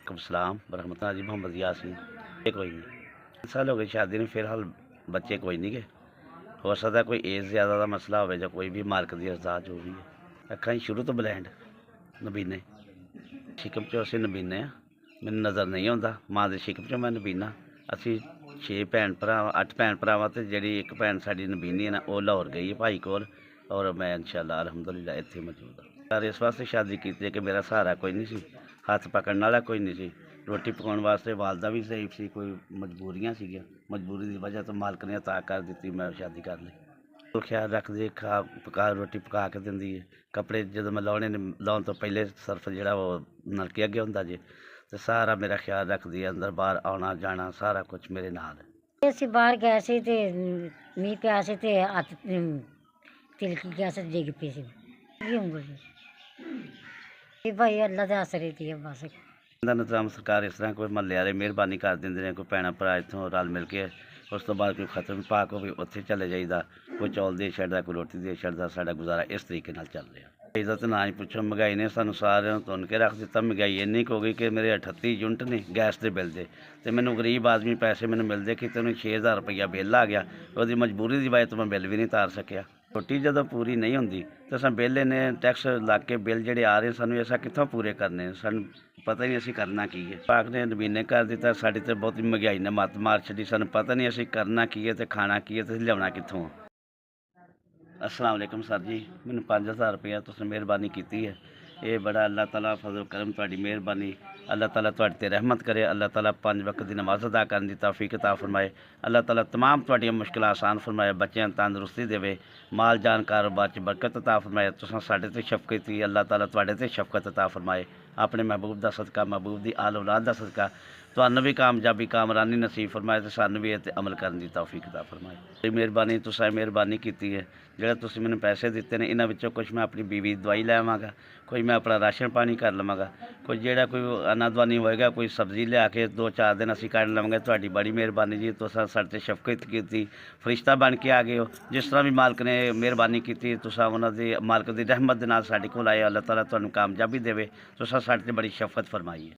वालेकुम सलाम बरहमतुल्लाह जी। मोहम्मद यासीन। ये कोई नहीं साल हो गए शादी में, फिलहाल बच्चे कोई नहीं गए। हो सकता कोई एज ज़्यादा का मसला हो या कोई भी मार्क की अरजा जो भी है। अखा ही शुरू तो ब्लैंड नबीने शिकम चो असी नबीने मैंने नज़र नहीं आता। माँ के शिकम चो मैं नबीना। असी 6 भैन भरा 8 भैन भरा तो जी एक भैन साड़ी नबीनी है ना, वो लाहौर गई है भाई कोल, और मैं इंशाअल्लाह अलहमदुलिल्लाह इत्थे मौजूद हाँ। पर इस वास्ते शादी की कि मेरा सहारा कोई नहीं सी, हथ पकड़ने वाला कोई नहीं सी। रोटी पकाने वास्ते वालदा भी ज़ईफ सी, कोई मजबूरियां सीगियां, मजबूरी की वजह तो मालक ने अता कर दी, मैं शादी कर ली। तो ख्याल रखती, खा पका रोटी पका के देंदी है। कपड़े जो मैं लाने लाने तो पहले सर्फ जो वो नलके अगे होंगे जी, तो सारा मेरा ख्याल रखती है। अंदर बाहर आना जाना सारा कुछ मेरे नाल है। ਅਸੀਂ ਬਾਹਰ ਗਏ ਸੀ ਤੇ ਮੀਂਹ ਪਿਆ ਸੀ ਤੇ ਹੱਥ ਤਿਲਕ ਗਿਆ ਸੀ, ਡਿੱਗ ਪਈ ਸੀ। ਕੀ ਹੁੰਦਾ ਜੀ ਇਹ ਭਾਈ ਅੱਲਾ ਦੇ ਆਸਰੇ ਦੀ ਹੈ ਬਸ। ਦਾ ਨਿਜ਼ਾਮ ਸਰਕਾਰ ਇਸ ਤਰ੍ਹਾਂ ਕੋਈ ਮਹੱਲੇ ਵਾਲੇ ਮਿਹਰਬਾਨੀ ਕਰ ਦਿੰਦੇ ਨੇ, ਕੋਈ ਭੈਣਾਂ ਭਰਾ ਇੱਥੋਂ ਰਲ ਮਿਲ ਕੇ, ਉਸ ਤੋਂ ਬਾਅਦ ਕੋਈ ਖਤਮ ਪਾਕ ਹੋਵੇ ਉੱਥੇ ਚਲੇ ਜਾਈਦਾ, ਕੋਈ ਚੌਲ ਦੇ ਛੱਡਦਾ, ਕੋਈ ਰੋਟੀ ਦੇ ਛੱਡਦਾ। ਸਾਡਾ ਗੁਜ਼ਾਰਾ ਇਸ ਤਰੀਕੇ ਨਾਲ ਚੱਲ ਰਿਹਾ। ਇਹਦਾ ਤਾਂ ਨਾ ਹੀ ਪੁੱਛੋ, ਮਹਿੰਗਾਈ ਨੇ ਸਾਨੂੰ ਸਾਰਿਆਂ ਨੂੰ ਤੁੰਨ ਕੇ ਰੱਖ ਦਿੱਤਾ। ਮਹਿੰਗਾਈ ਇੰਨੀ ਕੁ ਹੋ ਗਈ ਕਿ ਮੇਰੇ 38 ਯੂਨਿਟ ਨੇ ਗੈਸ ਦੇ ਬਿੱਲ ਦੇ, ਤੇ ਮੈਨੂੰ ਗਰੀਬ ਆਦਮੀ ਪੈਸੇ ਮੈਨੂੰ ਮਿਲਦੇ ਕਿ ਤੈਨੂੰ 6000 ਰੁਪਈਆ ਬਿੱਲ ਆ ਗਿਆ। ਉਹਦੀ ਮਜਬੂਰੀ ਦੀ ਵਜ੍ਹਾ ਤੋਂ ਮੈਂ ਬਿੱਲ ਵੀ ਨਹੀਂ ਤਾਰ ਸਕਿਆ। ਰੋਟੀ ਜਦੋਂ ਪੂਰੀ ਨਹੀਂ ਹੁੰਦੀ ਤਾਂ ਸਾਨੂੰ ਬਿੱਲ ਇੰਨੇ ਟੈਕਸ ਲੱਗ ਕੇ ਬਿੱਲ ਜਿਹੜੇ ਆ ਰਹੇ ਸਾਨੂੰ ਐਸਾ ਕਿੱਥੋਂ ਪੂਰੇ ਕਰਨੇ, ਸਾਨੂੰ ਪਤਾ ਨਹੀਂ ਅਸੀਂ ਕਰਨਾ ਕੀ ਹੈ। ਪਾਕ ਨੇ ਨਬੀਨੇ ਕਰ ਦਿੱਤਾ, ਸਾਡੀ ਤੇ ਬਹੁਤੀ ਮਹਿੰਗਾਈ ਨੇ ਮੱਤ ਮਾਰ ਛੱਡੀ। ਸਾਨੂੰ ਪਤਾ ਨਹੀਂ ਅਸੀਂ ਕਰਨਾ ਕੀ ਹੈ ਤੇ ਖਾਣਾ ਕੀ ਹੈ ਤੇ ਲਿਆਉਣਾ ਕਿੱਥੋਂ। अस्सलाम वालेकुम सर जी, मैंने 5000 रुपया तुमने मेहरबानी की है। ये बड़ा अल्लाह ताला फजल करम, तुहाडी मेहरबानी। अल्लाह ताला तुहाडे ते रहमत करे। अल्लाह ताला 5 वक्त की नमाज अदा करने की तौफीक अता फरमाए। अल्लाह ताला तमाम तुहाडियां मुश्किलां आसान फरमाए, बच्चों तंदुरुस्ती देवे, माल जान कारोबार च बरकत अता फरमाए। तुसां साडे ते शफकत की, अल्लाह ताला तुहाडे ते शफकत अता फरमाए। अपने महबूब का सदका, महबूब की आल औलाद का सदका तुहानूं भी कामयाबी कामरानी नसीब फरमाए ते सानूं भी इह अमल करने की तौफीक अता फरमाए। बड़ी मेहरबानी, तुसां मेहरबानी की है। ਜਿਹੜੇ ਤੁਸੀਂ ਮੈਨੂੰ ਪੈਸੇ ਦਿੱਤੇ ਨੇ ਇਹਨਾਂ ਵਿੱਚੋਂ ਕੁਝ ਮੈਂ ਆਪਣੀ ਬੀਵੀ ਦੀ ਦਵਾਈ ਲੈ ਆਵਾਂਗਾ, ਕੋਈ ਮੈਂ ਆਪਣਾ ਰਾਸ਼ਨ ਪਾਣੀ ਕਰ ਲਵਾਂਗਾ, ਕੋਈ ਜਿਹੜਾ ਕੋਈ ਅਨਾਦਵਾਨੀ ਹੋਏਗਾ ਕੋਈ ਸਬਜ਼ੀ ਲਿਆ ਕੇ 2-4 ਦਿਨ ਅਸੀਂ ਕੱਢ ਲਵਾਂਗੇ। ਤੁਹਾਡੀ ਬੜੀ ਮਿਹਰਬਾਨੀ ਜੀ, ਤੁਸੀਂ ਸਾਡੇ 'ਤੇ ਸ਼ਫਕਤ ਕੀਤੀ, ਫਰਿਸ਼ਤਾ ਬਣ ਕੇ ਆ ਗਏ ਹੋ। ਜਿਸ ਤਰ੍ਹਾਂ ਵੀ ਮਾਲਕ ਨੇ ਮਿਹਰਬਾਨੀ ਕੀਤੀ, ਤੁਸੀਂ ਉਹਨਾਂ ਦੀ ਮਾਲਕ ਦੀ ਰਹਿਮਤ ਦੇ ਨਾਲ ਸਾਡੇ ਕੋਲ ਆਏ। ਅੱਲਾਹ ਤਾਲਾ ਤੁਹਾਨੂੰ ਕਾਮਯਾਬੀ ਦੇਵੇ। ਤੁਸੀਂ ਸਾਡੇ 'ਤੇ ਬੜੀ ਸ਼ਫਕਤ ਫਰਮਾਈ ਹੈ।